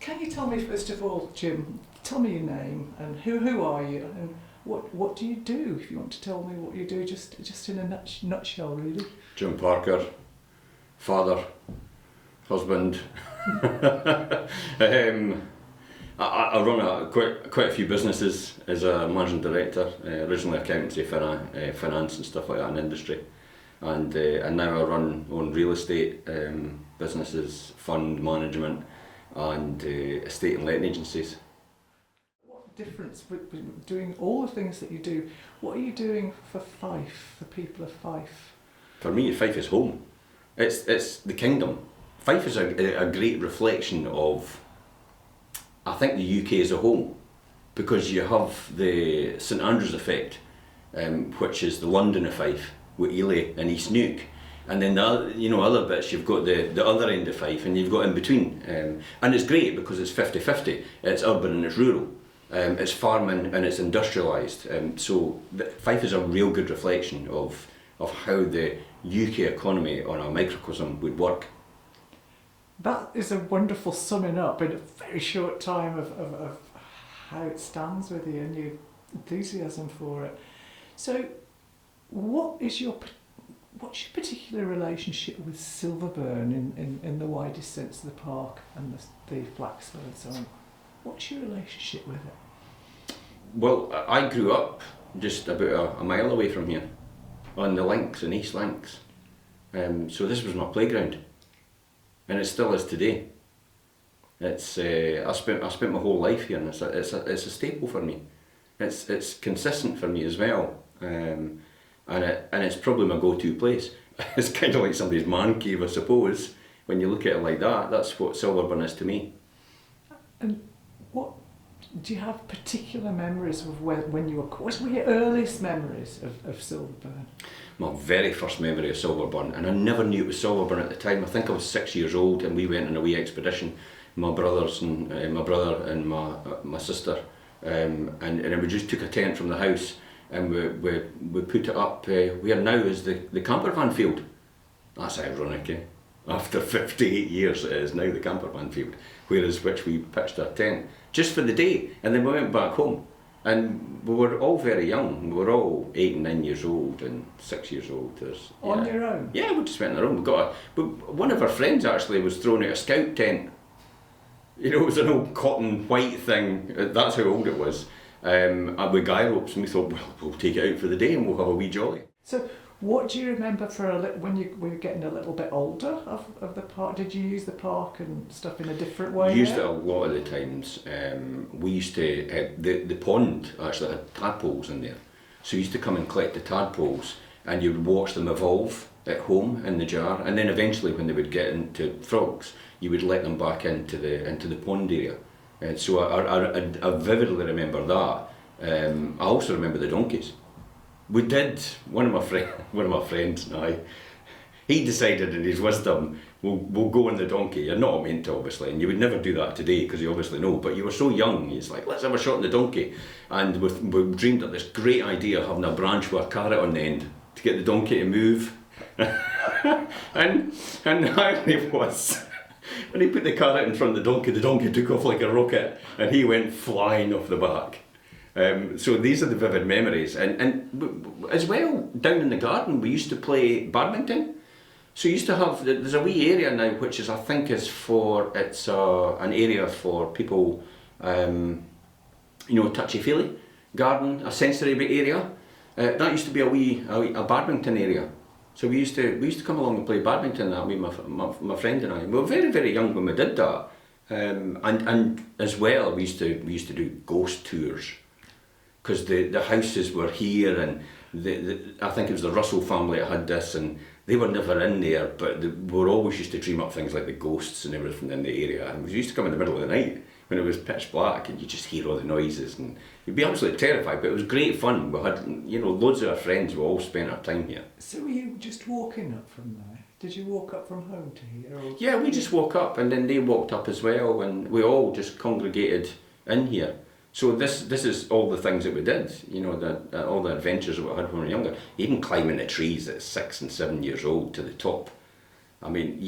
can you tell me, first of all, Jim, tell me your name and who are you and what do you do, if you want to tell me what you do, just in a nutshell, really. Jim Parker, father, husband. I run quite a few businesses as a managing director, originally accountancy, finance and stuff like that in industry. And now I own real estate businesses, fund management and estate and letting agencies. What difference between doing all the things that you do, what are you doing for Fife, the people of Fife? For me, Fife is home. It's the kingdom. Fife is a great reflection of, I think, the UK as a whole, because you have the St Andrews effect, which is the London of Fife, with Ely and East Neuk, and then the other bits you've got the other end of Fife, and you've got in between, and it's great because it's 50-50. It's urban and it's rural, it's farming and it's industrialised. So Fife is a real good reflection of how the UK economy on a microcosm would work. That is a wonderful summing up in a very short time of how it stands with you and your enthusiasm for it. So, what's your particular relationship with Silverburn in the widest sense of the park and the Flaxlow and so on? What's your relationship with it? Well, I grew up just about a mile away from here, on the links, in East Links. So this was my playground, and it still is today. It's I spent my whole life here, and it's a staple for me. It's consistent for me as well, and it's probably my go-to place. It's kind of like somebody's man cave, I suppose. When you look at it like that, that's what Silverburn is to me. And what do you have particular memories of when you were? What were your earliest memories of Silverburn? My very first memory of Silverburn, and I never knew it was Silverburn at the time. I think I was 6 years old, and we went on a wee expedition. My brothers and my brother and my sister, and we just took a tent from the house, and we put it up where now is the camper van field. That's ironic, eh? After 58 years it is now the camper van field, which we pitched our tent just for the day, and then we went back home. And we were all very young. We were all 8 and 9 years old and 6 years old. On your own? Yeah, we just went on our own. One of our friends actually was throwing out a scout tent. You know, it was an old cotton white thing. That's how old it was. With guy ropes, and we thought, well, we'll take it out for the day and we'll have a wee jolly. So, what do you remember when you were getting a little bit older of the park? Did you use the park and stuff in a different way? We used it a lot of the times. We used to, the pond actually had tadpoles in there. So we used to come and collect the tadpoles, and you would watch them evolve at home in the jar, and then eventually when they would get into frogs, you would let them back into the pond area. And so I vividly remember that. I also remember the donkeys. We did, one of my friends and I, he decided in his wisdom, we'll go on the donkey. You're not meant to, obviously, and you would never do that today because you obviously know, but you were so young, he's like, let's have a shot on the donkey. And we dreamed up this great idea of having a branch with a carrot on the end to get the donkey to move. and the irony was, when he put the carrot in front of the donkey took off like a rocket and he went flying off the back. So these are the vivid memories, and as well, down in the garden we used to play badminton. So you used to have, there's a wee area now which is, I think is an area for people, touchy-feely garden, a sensory area. That used to be a badminton area. So we used to come along and play badminton that way, my friend and I. We were very, very young when we did that, and as well we used to do ghost tours. Because the houses were here, and I think it was the Russell family that had this, and they were never in there, but we were always used to dream up things like the ghosts and everything in the area. And we used to come in the middle of the night when it was pitch black, and you just hear all the noises, and you'd be absolutely terrified. But it was great fun. We had, loads of our friends. We all spent our time here. So were you just walking up from there? Did you walk up from home to here? Or? Yeah, we just walked up, and then they walked up as well, and we all just congregated in here. So this is all the things that we did, all the adventures that we had when we were younger. Even climbing the trees at 6 and 7 years old to the top. I mean,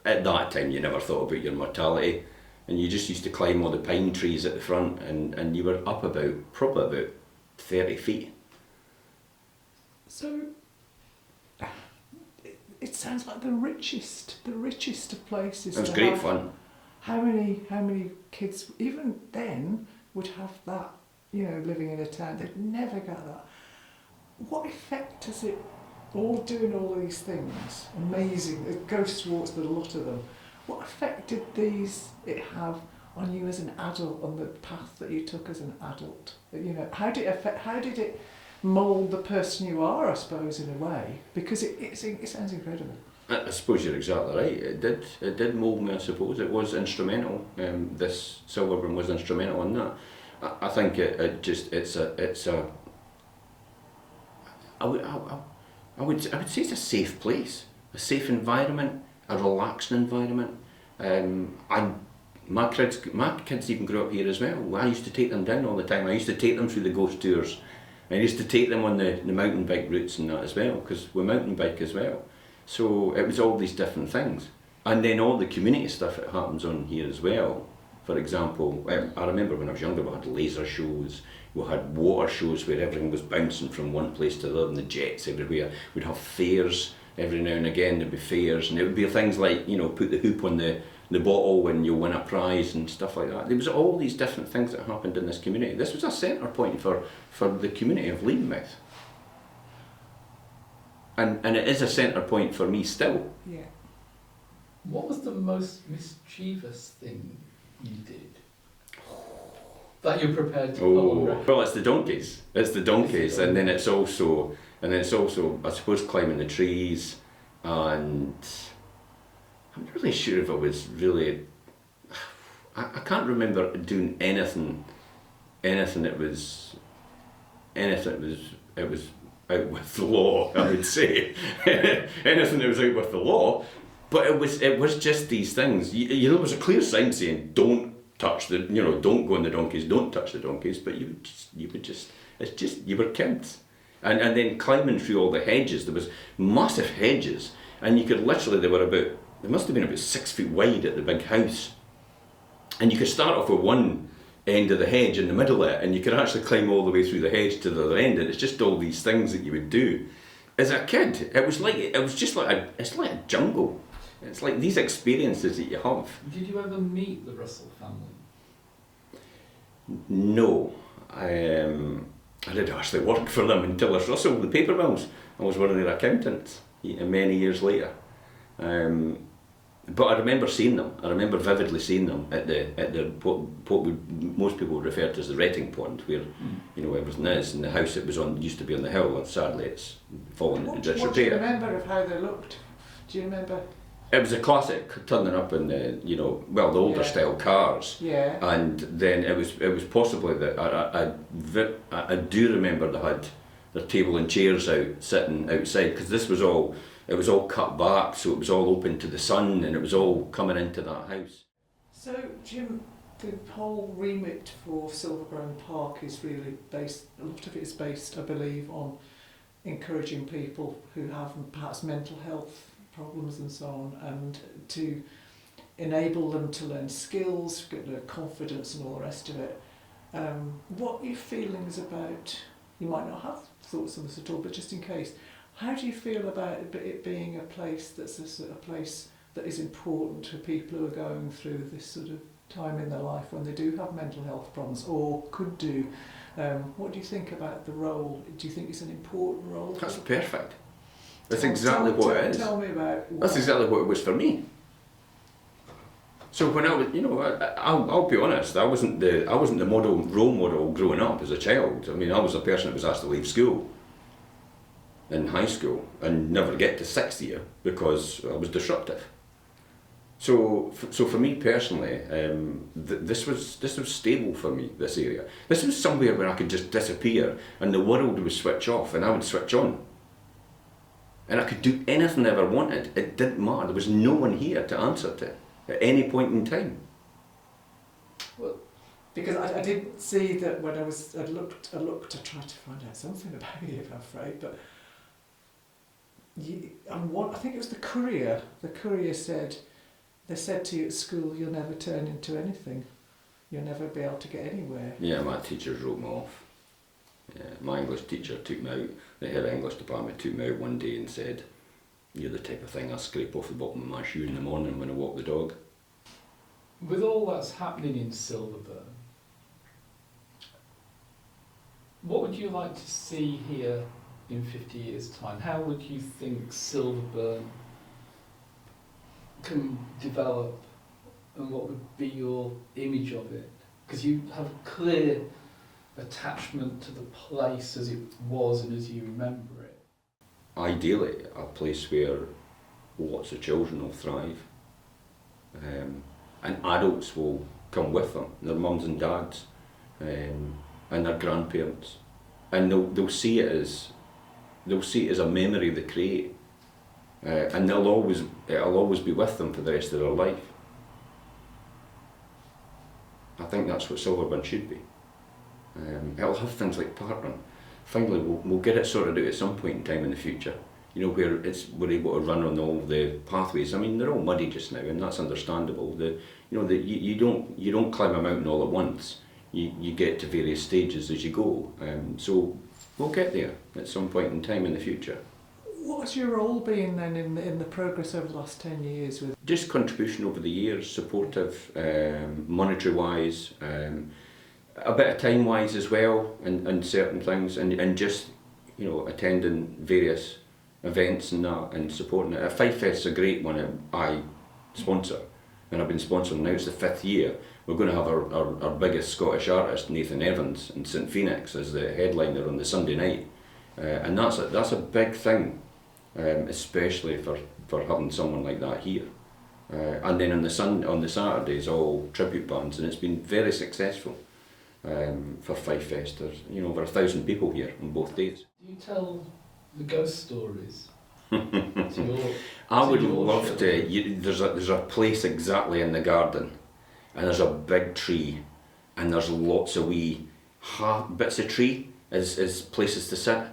at that time you never thought about your mortality. and you just used to climb all the pine trees at the front, and you were up probably about 30 feet. So it sounds like the richest of places. It was great fun. How many kids even then would have that? You know, living in a town, they'd never get that. What effect does it all doing all these things? Amazing, the ghost walks, but a lot of them. What effect did it have on you as an adult, on the path that you took as an adult? You know, how did it mould the person you are, I suppose, in a way? Because it sounds incredible. I suppose you're exactly right. It did mould me, I suppose. It was instrumental. This Silverburn was instrumental in that. I think I would say it's a safe place, a safe environment, a relaxing environment. My kids even grew up here as well. I used to take them down all the time. I used to take them through the ghost tours. I used to take them on the mountain bike routes and that as well, because we mountain bike as well. So it was all these different things. And then all the community stuff that happens on here as well. For example, I remember when I was younger we had laser shows, we had water shows where everything was bouncing from one place to the other and the jets everywhere. We'd have fairs every now and again, there'd be fairs, and it would be things like, you know, put the hoop on the bottle when you win a prize and stuff like that. There was all these different things that happened in this community. This was a centre point for the community of Leamouth. And it is a centre point for me still. Yeah. What was the most mischievous thing you did that you're prepared to go on record? Well, it's the donkeys. And then it's also I suppose climbing the trees, and I'm not really sure if I was really. I can't remember doing anything that was out with the law. I would say anything that was out with the law. But it was just these things. You know, there was a clear sign saying don't touch don't go on the donkeys, don't touch the donkeys. But you were kids, and then climbing through all the hedges. There was massive hedges, and you could literally they must have been about 6 feet wide at the big house, and you could start off with one end of the hedge in the middle of it, and you could actually climb all the way through the hedge to the other end. And it's just all these things that you would do as a kid. It's like a jungle. It's like these experiences that you have. Did you ever meet the Russell family? No. I did actually work for them until Russell, the paper mills. I was one of their accountants many years later. But I remember seeing them. I remember vividly seeing them at the what most people would refer to as the retting pond, where everything is, and the house it was on used to be on the hill, and sadly it's fallen into disrepair. What do you remember of how they looked? Do you remember? It was a classic, turning up in the older style cars. Yeah. And then it was possibly that I do remember they had their table and chairs out sitting outside, because it was all cut back, so it was all open to the sun, and it was all coming into that house. So Jim, the whole remit for Silverburn Park is really based. A lot of it is based, I believe, on encouraging people who have perhaps mental health problems and so on, and to enable them to learn skills, get their confidence and all the rest of it. What are your feelings about, you might not have thoughts on this at all, but just in case, how do you feel about it being a place that's a sort of place that is important to people who are going through this sort of time in their life when they do have mental health problems or could do? What do you think about the role? Do you think it's an important role? That's perfect. That's exactly what it is. Tell me about. That's exactly what it was for me. So when I was, I'll be honest, I wasn't the role model growing up as a child. I mean, I was a person that was asked to leave school in high school and never get to sixth year because I was disruptive. So for me personally, this was stable for me. This area, this was somewhere where I could just disappear and the world would switch off and I would switch on. And I could do anything I ever wanted. It didn't matter. There was no one here to answer to at any point in time. Well, because I didn't see that when I looked to try to find out something about you, I'm afraid, but I think it was the Courier. The Courier said They said to you at school, you'll never turn into anything. You'll never be able to get anywhere. Yeah, my teachers wrote me off. Yeah, my English teacher took me out, the head English department took me out one day and said, "You're the type of thing I scrape off the bottom of my shoe in the morning when I walk the dog." With all that's happening in Silverburn, what would you like to see here in 50 years' time? How would you think Silverburn can develop, and what would be your image of it? Because you have a clear attachment to the place as it was and as you remember it. Ideally, a place where lots of children will thrive, and adults will come with them, their mums and dads, and their grandparents, and they'll see it as a memory they create, and it'll always be with them for the rest of their life. I think that's what Silverburn should be. It'll have things like parkrun. Finally, we'll get it sorted out at some point in time in the future. You know, where we're able to run on all the pathways. I mean, they're all muddy just now, and that's understandable. You don't climb a mountain all at once. You get to various stages as you go. So we'll get there at some point in time in the future. What's your role been then in the progress over the last 10 years? With Just contribution over the years, supportive, monetary wise, a bit of time wise as well, and certain things, and just, you know, attending various events and that, and supporting it. Fife Fest's a great one that I sponsor, and I've been sponsoring now. It's the 5th year. We're going to have our biggest Scottish artist, Nathan Evans, in St Phoenix, as the headliner on the Sunday night, and that's a big thing, especially for having someone like that here. And then on the Saturdays, all tribute bands, and it's been very successful. For Fife Fest, there's over 1,000 people here on both days. Do you tell the ghost stories? I would love to. There's a place exactly in the garden, and there's a big tree, and there's lots of wee bits of tree as places to sit.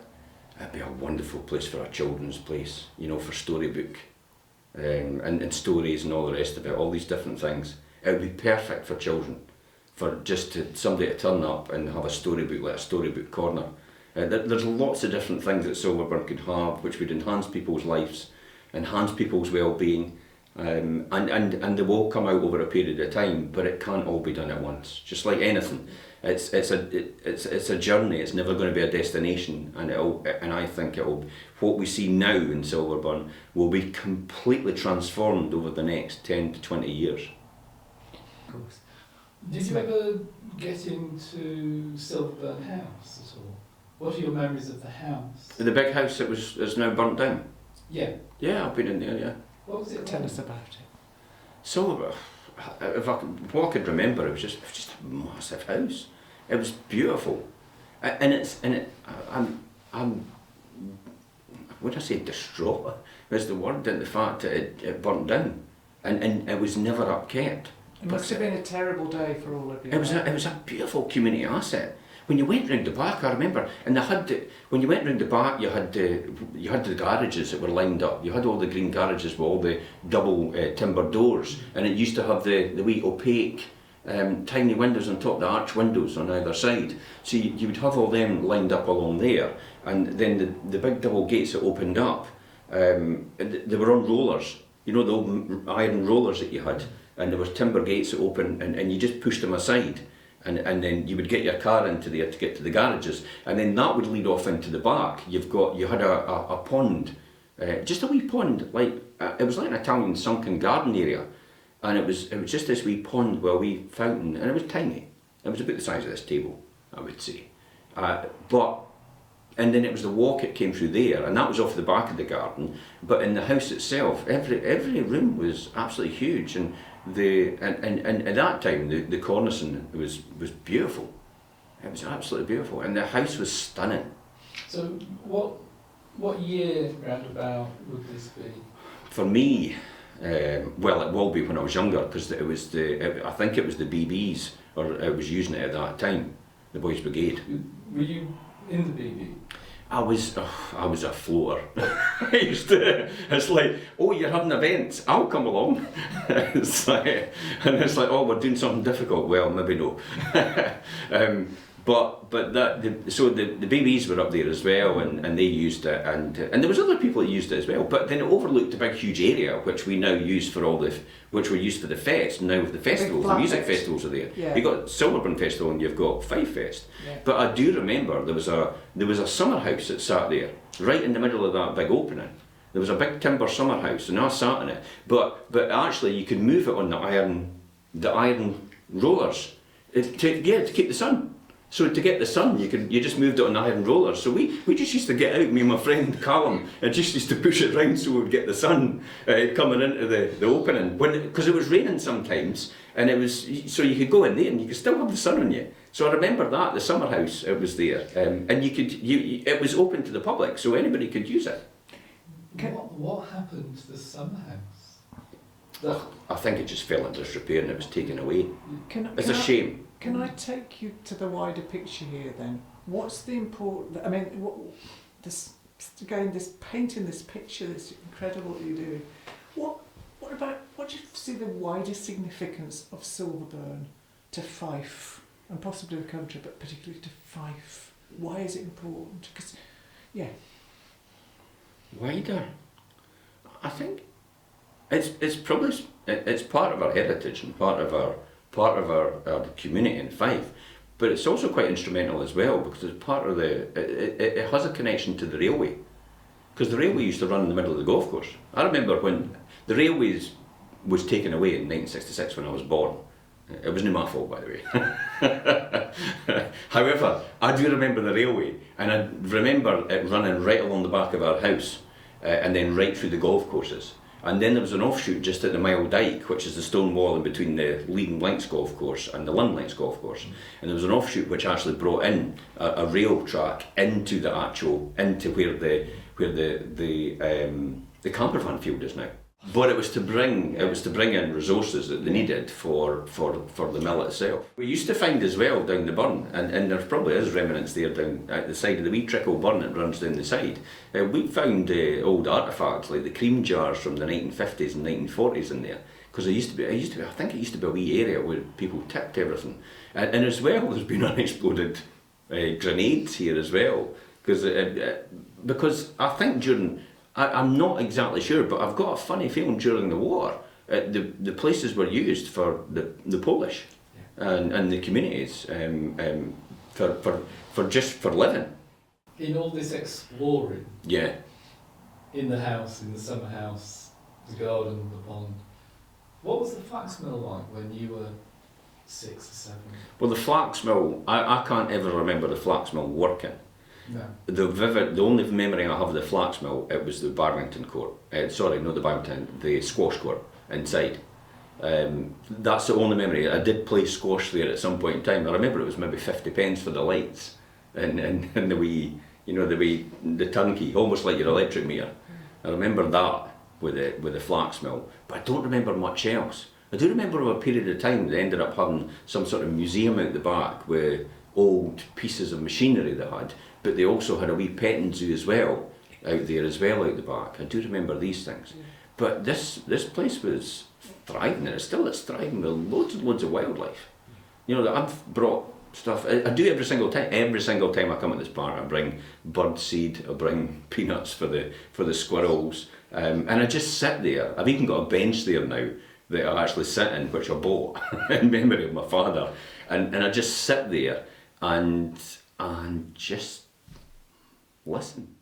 It'd be a wonderful place for a children's place, for storybook, and stories and all the rest of it, all these different things. It would be perfect for children, for just somebody to turn up and have a storybook, like a storybook corner. There's lots of different things that Silverburn could have which would enhance people's lives, enhance people's well-being, and they will come out over a period of time, but it can't all be done at once. Just like anything, it's a journey. It's never going to be a destination, and I think what we see now in Silverburn will be completely transformed over the next 10 to 20 years. Of course. Did you ever get into Silverburn House at all? What are your memories of the house? The big house that is now burnt down? Yeah. Yeah, I've been in there, yeah. What was it? Tell us about it. Silverburn, what I could remember, it was just a massive house. It was beautiful. I'm when I say distraught, is the word, in the fact that it burnt down, and it was never upkept. It must have been a terrible day for all of you. It was a beautiful community asset. When you went round the back, I remember, and when you went round the back, you had the garages that were lined up. You had all the green garages with all the double timber doors, and it used to have the wee opaque tiny windows on top, the arch windows on either side. So you would have all them lined up along there, and then the big double gates that opened up, they were on rollers. The old iron rollers that you had, and there was timber gates that open, and you just pushed them aside. And then you would get your car into there to get to the garages, and then that would lead off into the back. You had a pond, just a wee pond, like it was like an Italian sunken garden area, and it was just this wee pond with a wee fountain, and it was tiny. It was about the size of this table, I would say, and then it was the walk that came through there, and that was off the back of the garden. But in the house itself, every room was absolutely huge, and at that time the cornicing was beautiful. It was absolutely beautiful, and the house was stunning. So what year roundabout would this be? For me, well, it will be when I was younger, because I think it was the BBs, or I was using it at that time, the Boys Brigade. Were you in the BB? I was a floater. It's like, oh, you're having events, I'll come along. It's like, oh, we're doing something difficult. Well, maybe no. But so the babies were up there as well, and they used it, and there was other people that used it as well. But then it overlooked a big, huge area which we now use for which we're used for the fest. Now with the festivals, the music festivals are there. Yeah. You've got Silverburn Festival and you've got Fife Fest. Yeah. But I do remember there was a summer house that sat there, right in the middle of that big opening. There was a big timber summer house, and I sat in it. But actually, you could move it on the iron rollers to keep the sun. So to get the sun, you just moved it on the iron rollers. So we just used to get out, me and my friend Callum, and just used to push it round so we'd get the sun coming into the opening. Because it was raining sometimes, and it was so you could go in there and you could still have the sun on you. So I remember that the summer house, it was there, and it was open to the public, so anybody could use it. What happened to the summer house? I think it just fell into disrepair and it was taken away. It's a shame. Can I take you to the wider picture here then? What's the important? I mean, this painting this picture, this incredible that you do. What do you see the wider significance of Silverburn to Fife and possibly the country, but particularly to Fife? Why is it important? Because, yeah. Wider. I think it's probably it's part of our heritage and part of our community in Fife, but it's also quite instrumental as well because it's part of it has a connection to the railway, because the railway used to run in the middle of the golf course. I remember when the railways was taken away in 1966 when I was born. It wasn't my fault, by the way. However, I do remember the railway, and I remember it running right along the back of our house and then right through the golf courses. And then there was an offshoot just at the Mile Dyke, which is the stone wall in between the Leedon Links golf course and the Lund Links golf course. And there was an offshoot which actually brought in a rail track into where the camper van field is now. But it was to bring in resources that they needed for the mill itself. We used to find as well down the burn, and there probably is remnants there down at the side of the wee trickle burn that runs down the side. We found old artefacts like the cream jars from the 1950s and 1940s in there, because I think it used to be a wee area where people tipped everything, and as well there's been unexploded grenades here as well, because I think during. I'm not exactly sure, but I've got a funny feeling during the war, the places were used for the Polish and the communities for living. In all this exploring, yeah, in the house, in the summer house, the garden, the pond, what was the flax mill like when you were 6 or 7? Well, the flax mill, I can't ever remember the flax mill working. No. The only memory I have of the flax mill, it was the badminton court. The squash court inside. That's the only memory. I did play squash there at some point in time. I remember it was maybe 50 pence for the lights and the wee, the turnkey, almost like your electric meter. I remember that with the flax mill, but I don't remember much else. I do remember over a period of time they ended up having some sort of museum out the back with old pieces of machinery they had, but they also had a wee petting zoo as well out there as well out the back. I do remember these things. But this place was thriving, and it's thriving with loads and loads of wildlife. I've brought stuff, I do every single time I come at this park. I bring bird seed, I bring peanuts for the squirrels, and I just sit there. I've even got a bench there now that I actually sit in, which I bought in memory of my father, and I just sit there and just listen.